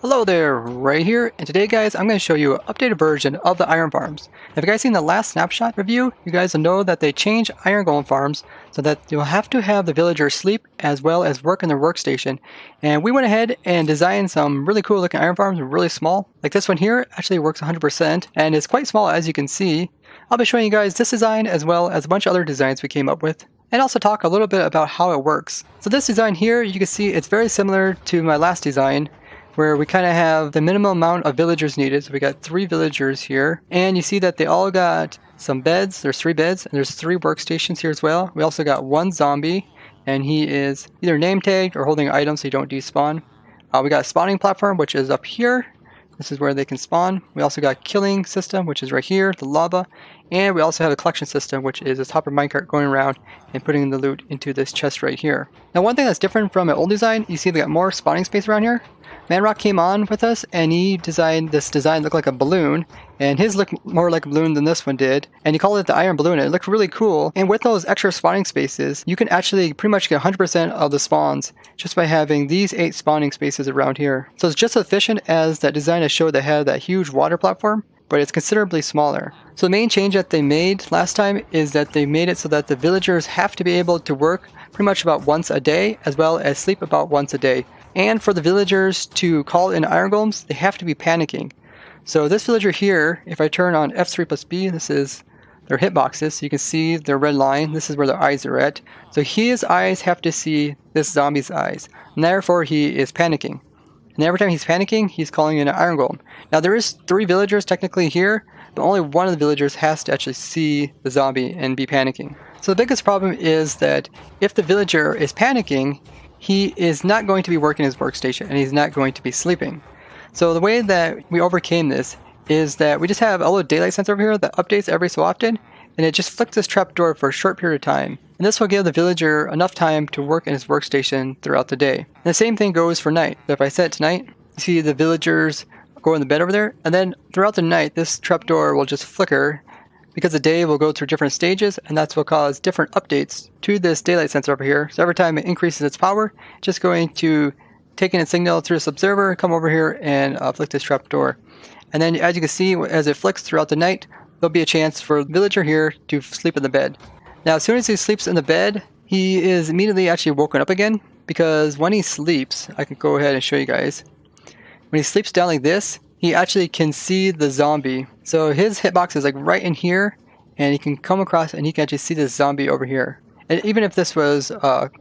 Hello there, Ray here, and today guys I'm going to show you an updated version of the Iron Farms. If you guys seen the last snapshot review, you guys will know that they changed Iron Golem farms so that you'll have to have the villagers sleep as well as work in their workstation. And we went ahead and designed some really cool looking Iron Farms, really small. Like this one here actually works 100% and is quite small as you can see. I'll be showing you guys this design as well as a bunch of other designs we came up with, and also talk a little bit about how it works. So this design here, you can see it's very similar to my last design, where we kind of have the minimum amount of villagers needed. So we got 3 villagers here, and you see that they all got some beds. There's 3 beds, and there's 3 workstations here as well. We also got 1 zombie, and he is either name tagged or holding items so you don't despawn. We got a spawning platform, which is up here. This is where they can spawn. We also got a killing system, which is right here, the lava. And we also have a collection system, which is this hopper minecart going around and putting the loot into this chest right here. Now one thing that's different from an old design, you see they got more spawning space around here. Manrock came on with us and he designed this design look like a balloon, and his looked more like a balloon than this one did, and he called it the iron balloon, and it looked really cool. And with those extra spawning spaces, you can actually pretty much get 100% of the spawns just by having these 8 spawning spaces around here. So it's just as efficient as that design I showed that had that huge water platform, but it's considerably smaller. So the main change that they made last time is that they made it so that the villagers have to be able to work pretty much about once a day, as well as sleep about once a day. And for the villagers to call in iron golems, they have to be panicking. So this villager here, if I turn on F3 plus B, this is their hitboxes, so you can see their red line. This is where their eyes are at. So his eyes have to see this zombie's eyes, and therefore he is panicking. And every time he's panicking, he's calling in an iron golem. Now there is 3 villagers technically here, but only one of the villagers has to actually see the zombie and be panicking. So the biggest problem is that if the villager is panicking, he is not going to be working his workstation and he's not going to be sleeping. So the way that we overcame this is that we just have a little daylight sensor over here that updates every so often, and it just flicks this trapdoor for a short period of time. And this will give the villager enough time to work in his workstation throughout the day. And the same thing goes for night. So if I set it to night, you see the villagers go in the bed over there, and then throughout the night this trapdoor will just flicker, because the day will go through different stages, and that's what cause different updates to this daylight sensor over here. So every time it increases its power, it's just going to take in a signal through this observer, come over here and flick this trapdoor. And then as you can see, as it flicks throughout the night, there'll be a chance for the villager here to sleep in the bed. Now as soon as he sleeps in the bed, he is immediately actually woken up again, because when he sleeps, I can go ahead and show you guys. When he sleeps down like this, he actually can see the zombie. So his hitbox is like right in here, and he can come across and he can actually see this zombie over here. And even if this was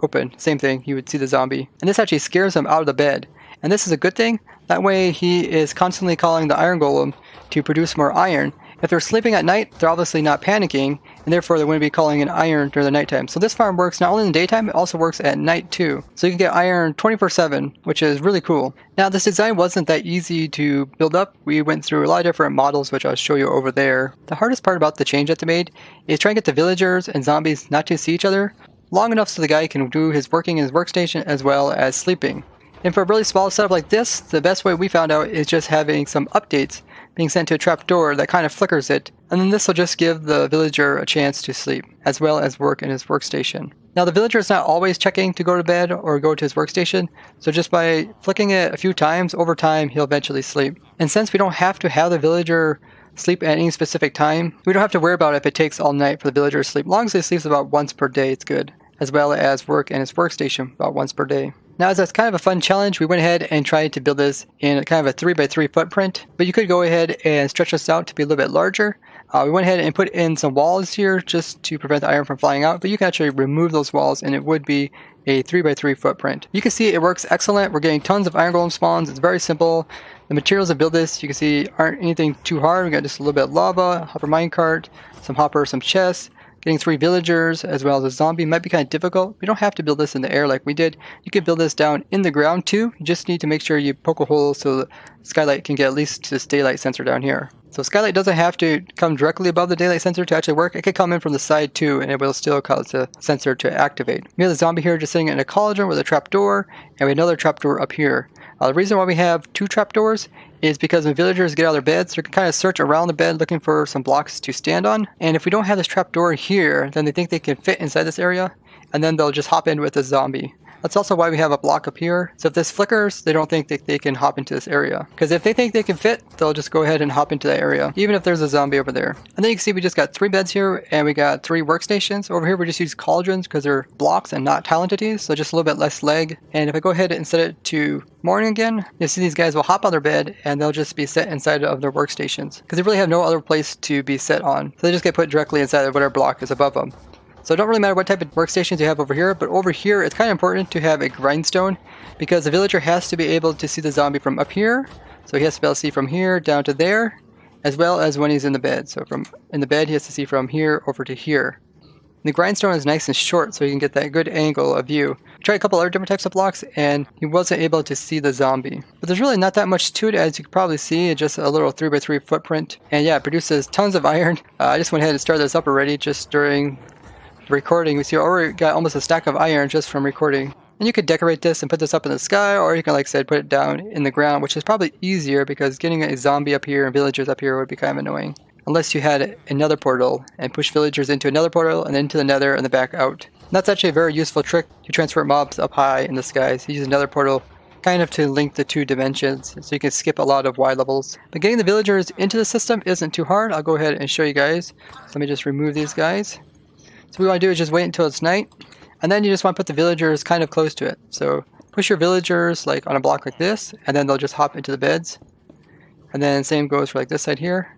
open, same thing, he would see the zombie. And this actually scares him out of the bed. And this is a good thing. That way he is constantly calling the iron golem to produce more iron. If they're sleeping at night, they're obviously not panicking, and therefore they wouldn't be calling in iron during the nighttime. So this farm works not only in the daytime, it also works at night too. So you can get iron 24/7, which is really cool. Now this design wasn't that easy to build up. We went through a lot of different models, which I'll show you over there. The hardest part about the change that they made is trying to get the villagers and zombies not to see each other long enough so the guy can do his working in his workstation as well as sleeping. And for a really small setup like this, the best way we found out is just having some updates being sent to a trapdoor that kind of flickers it, and then this will just give the villager a chance to sleep, as well as work in his workstation. Now the villager is not always checking to go to bed or go to his workstation, so just by flicking it a few times, over time he'll eventually sleep. And since we don't have to have the villager sleep at any specific time, we don't have to worry about if it takes all night for the villager to sleep. As long as he sleeps about once per day, it's good, as well as work in his workstation about once per day. Now as that's kind of a fun challenge, we went ahead and tried to build this in a kind of a 3x3 footprint, but you could go ahead and stretch this out to be a little bit larger. We went ahead and put in some walls here just to prevent the iron from flying out, but you can actually remove those walls and it would be a 3x3 footprint. You can see it works excellent. We're getting tons of iron golem spawns. It's very simple. The materials to build this, you can see, aren't anything too hard. We got just a little bit of lava, hopper minecart, some hopper, some chests. Getting 3 villagers as well as a zombie might be kind of difficult. You don't have to build this in the air like we did. You can build this down in the ground too. You just need to make sure you poke a hole so the skylight can get at least to this daylight sensor down here. So skylight doesn't have to come directly above the daylight sensor to actually work. It could come in from the side too, and it will still cause the sensor to activate. We have the zombie here just sitting in a cauldron with a trapdoor, and we have another trapdoor up here. The reason why we have 2 trapdoors is because when villagers get out of their beds, they can kind of search around the bed looking for some blocks to stand on. And if we don't have this trapdoor here, then they think they can fit inside this area, and then they'll just hop in with a zombie. That's also why we have a block up here. So if this flickers, they don't think that they can hop into this area. Because if they think they can fit, they'll just go ahead and hop into that area, even if there's a zombie over there. And then you can see we just got 3 beds here, and we got 3 workstations. Over here we just use cauldrons because they're blocks and not tile entities, so just a little bit less leg. And if I go ahead and set it to morning again, you'll see these guys will hop on their bed and they'll just be set inside of their workstations because they really have no other place to be set on. So they just get put directly inside of whatever block is above them. So it don't really matter what type of workstations you have over here, but over here it's kind of important to have a grindstone because the villager has to be able to see the zombie from up here. So he has to be able to see from here down to there, as well as when he's in the bed. So from in the bed he has to see from here over to here. The grindstone is nice and short, so you can get that good angle of view. Try a couple other different types of blocks, and he wasn't able to see the zombie. But there's really not that much to it, as you can probably see. It's just a little 3x3 footprint. And yeah, it produces tons of iron. I just went ahead and started this up already just during recording. We see already got almost a stack of iron just from recording. And you could decorate this and put this up in the sky, or you can, like I said, put it down in the ground, which is probably easier because getting a zombie up here and villagers up here would be kind of annoying. Unless you had another portal and push villagers into another portal and then into the nether and then back out. And that's actually a very useful trick to transfer mobs up high in the sky. So you use another portal kind of to link the 2 dimensions, so you can skip a lot of Y levels. But getting the villagers into the system isn't too hard. I'll go ahead and show you guys. So let me just remove these guys. So what we want to do is just wait until it's night, and then you just want to put the villagers kind of close to it. So push your villagers like on a block like this, and then they'll just hop into the beds. And then same goes for like this side here.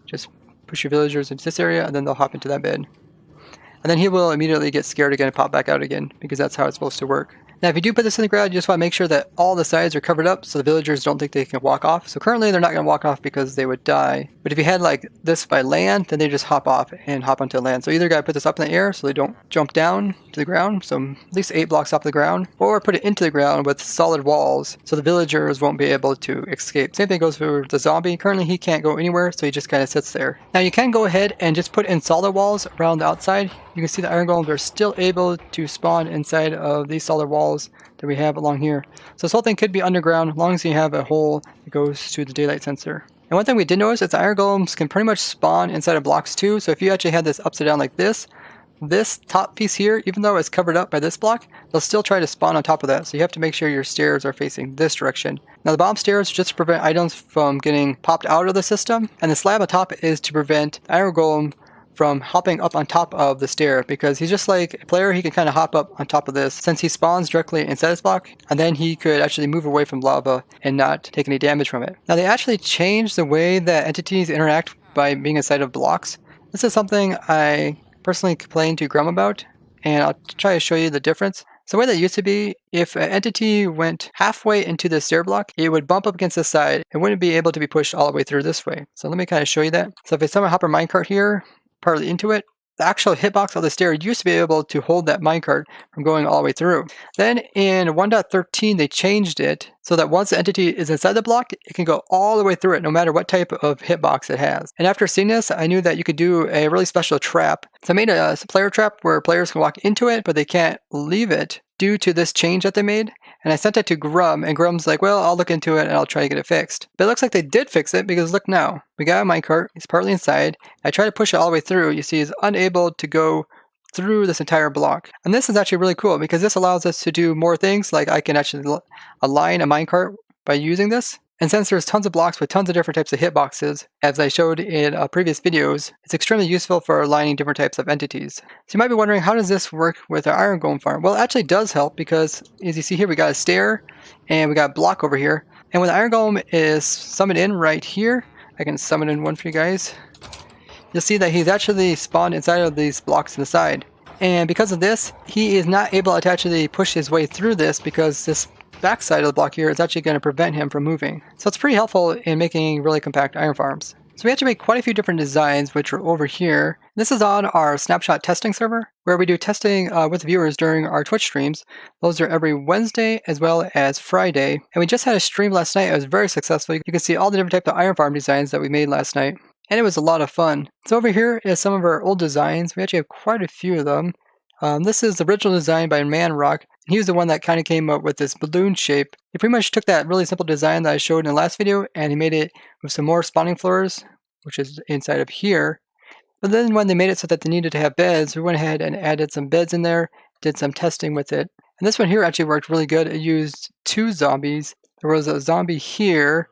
Just push your villagers into this area, and then they'll hop into that bed. And then he will immediately get scared again and pop back out again, because that's how it's supposed to work. Now if you do put this in the ground, you just want to make sure that all the sides are covered up so the villagers don't think they can walk off. So currently they're not going to walk off because they would die. But if you had like this by land, then they just hop off and hop onto land. So either got to put this up in the air so they don't jump down to the ground, so at least 8 blocks off the ground, or put it into the ground with solid walls so the villagers won't be able to escape. Same thing goes for the zombie. Currently he can't go anywhere, so he just kind of sits there. Now you can go ahead and just put in solid walls around the outside. You can see the iron golems are still able to spawn inside of these solid walls that we have along here. So this whole thing could be underground as long as you have a hole that goes to the daylight sensor. And one thing we did notice is the iron golems can pretty much spawn inside of blocks too. So if you actually had this upside down like this top piece here, even though it's covered up by this block, they'll still try to spawn on top of that. So you have to make sure your stairs are facing this direction. Now the bottom stairs just to prevent items from getting popped out of the system, and the slab on top is to prevent the iron golem from hopping up on top of the stair, because he's just like a player. He can kind of hop up on top of this since he spawns directly inside this block, and then he could actually move away from lava and not take any damage from it. Now they actually changed the way that entities interact by being inside of blocks. This is something I personally complained to Grum about, and I'll try to show you the difference. So the way that used to be, if an entity went halfway into the stair block, it would bump up against the side and wouldn't be able to be pushed all the way through this way. So let me kind of show you that. So if I summon a hopper minecart here, partly into it, the actual hitbox of the stair used to be able to hold that minecart from going all the way through. Then in 1.13 they changed it so that once the entity is inside the block, it can go all the way through it no matter what type of hitbox it has. And after seeing this, I knew that you could do a really special trap. So I made a player trap where players can walk into it, but they can't leave it due to this change that they made. And I sent it to Grum, and Grum's like, well, I'll look into it and I'll try to get it fixed. But it looks like they did fix it, because look now. We got a minecart, he's partly inside. I try to push it all the way through. You see he's unable to go through this entire block. And this is actually really cool, because this allows us to do more things, like I can actually align a minecart by using this. And since there's tons of blocks with tons of different types of hitboxes, as I showed in previous videos, it's extremely useful for aligning different types of entities. So you might be wondering, how does this work with our iron golem farm? Well, it actually does help, because as you see here, we got a stair and we got a block over here. And when the iron golem is summoned in right here, I can summon in one for you guys. You'll see that he's actually spawned inside of these blocks on the side. And because of this, he is not able to actually push his way through this, because this backside of the block here is actually going to prevent him from moving. So it's pretty helpful in making really compact iron farms. So we actually make quite a few different designs, which are over here. This is on our snapshot testing server, where we do testing with viewers during our Twitch streams. Those are every Wednesday as well as Friday. And we just had a stream last night. It was very successful. You can see all the different types of iron farm designs that we made last night. And it was a lot of fun. So over here is some of our old designs. We actually have quite a few of them. This is the original design by Manrock. He was the one that kind of came up with this balloon shape. He pretty much took that really simple design that I showed in the last video, and he made it with some more spawning floors, which is inside of here. But then when they made it so that they needed to have beds, we went ahead and added some beds in there, did some testing with it. And this one here actually worked really good. It used 2 zombies. There was a zombie here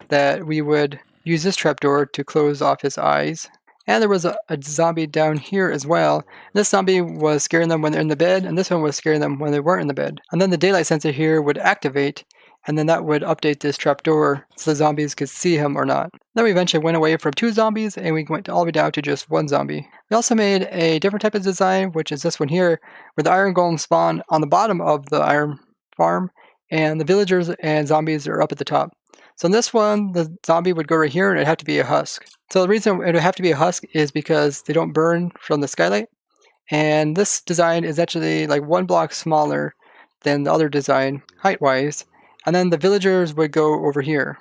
that we would use this trapdoor to close off his eyes. And there was a zombie down here as well. This zombie was scaring them when they're in the bed, and this one was scaring them when they weren't in the bed. And then the daylight sensor here would activate, and then that would update this trapdoor so the zombies could see him or not. Then we eventually went away from 2 zombies, and we went all the way down to just 1 zombie. We also made a different type of design, which is this one here, where the iron golem spawn on the bottom of the iron farm, and the villagers and zombies are up at the top. So in this one, the zombie would go right here, and it'd have to be a husk. So the reason it would have to be a husk is because they don't burn from the skylight. And this design is actually like 1 block smaller than the other design, height-wise. And then the villagers would go over here.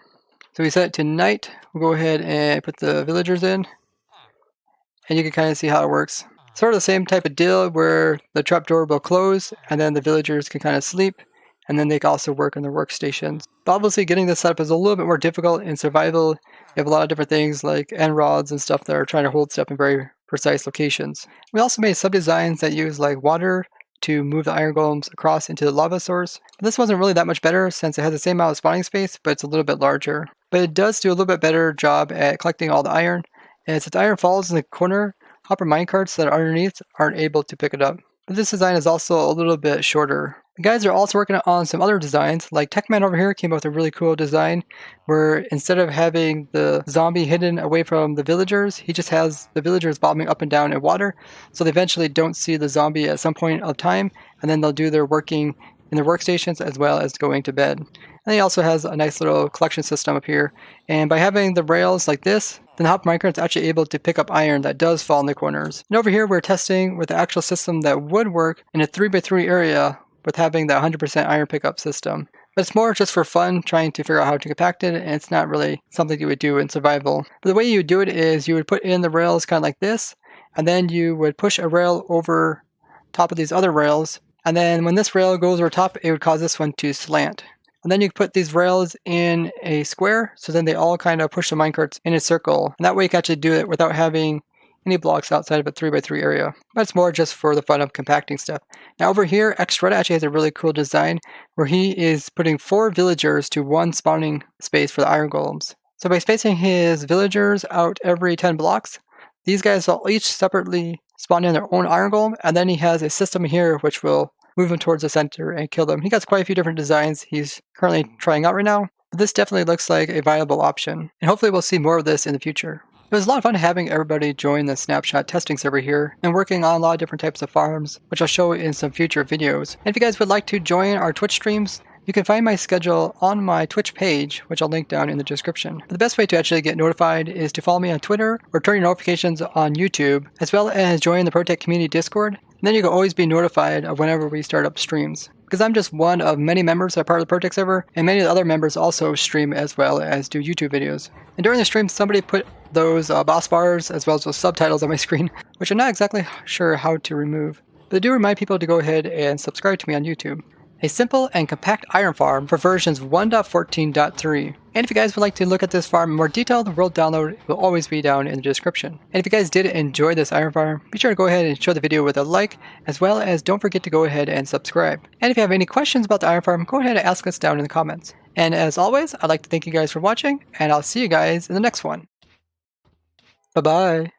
So we set it to night. We'll go ahead and put the villagers in. And you can kind of see how it works. Sort of the same type of deal where the trapdoor will close, and then the villagers can kind of sleep. And then they can also work on their workstations. But obviously getting this set up is a little bit more difficult in survival. You have a lot of different things like end rods and stuff that are trying to hold stuff in very precise locations. We also made sub-designs that use like water to move the iron golems across into the lava source. But this wasn't really that much better since it has the same amount of spawning space, but it's a little bit larger. But it does do a little bit better job at collecting all the iron. And since the iron falls in the corner, hopper minecarts that are underneath aren't able to pick it up. But this design is also a little bit shorter. The guys are also working on some other designs, like Techman over here came up with a really cool design where instead of having the zombie hidden away from the villagers, he just has the villagers bobbing up and down in water, so they eventually don't see the zombie at some point of time, and then they'll do their working in their workstations as well as going to bed. And he also has a nice little collection system up here, and by having the rails like this, then the hopper minecart is actually able to pick up iron that does fall in the corners. And over here we're testing with the actual system that would work in a 3x3 area with having the 100% iron pickup system. But it's more just for fun, trying to figure out how to compact it, and it's not really something you would do in survival. But the way you would do it is you would put in the rails kind of like this, and then you would push a rail over top of these other rails, and then when this rail goes over top, it would cause this one to slant. And then you put these rails in a square, so then they all kind of push the minecarts in a circle. And that way you can actually do it without having any blocks outside of a 3x3 area. But it's more just for the fun of compacting stuff. Now over here, Xshredda actually has a really cool design where he is putting 4 villagers to 1 spawning space for the iron golems. So by spacing his villagers out every 10 blocks, these guys will each separately spawn in their own iron golem, and then he has a system here which will move them towards the center and kill them. He got quite a few different designs he's currently trying out right now, but this definitely looks like a viable option. And hopefully we'll see more of this in the future. It was a lot of fun having everybody join the Snapshot testing server here and working on a lot of different types of farms, which I'll show in some future videos. And if you guys would like to join our Twitch streams, you can find my schedule on my Twitch page, which I'll link down in the description. But the best way to actually get notified is to follow me on Twitter or turn your notifications on YouTube, as well as join the ProTech Community Discord. And then you can always be notified of whenever we start up streams. Because I'm just one of many members that are part of the ProTech server, and many of the other members also stream as well as do YouTube videos. And during the stream, somebody put those boss bars as well as those subtitles on my screen, which I'm not exactly sure how to remove. But I do remind people to go ahead and subscribe to me on YouTube. A simple and compact iron farm for versions 1.14.3. And if you guys would like to look at this farm in more detail, the world download will always be down in the description. And if you guys did enjoy this iron farm, be sure to go ahead and show the video with a like, as well as don't forget to go ahead and subscribe. And if you have any questions about the iron farm, go ahead and ask us down in the comments. And as always, I'd like to thank you guys for watching, and I'll see you guys in the next one. Bye-bye.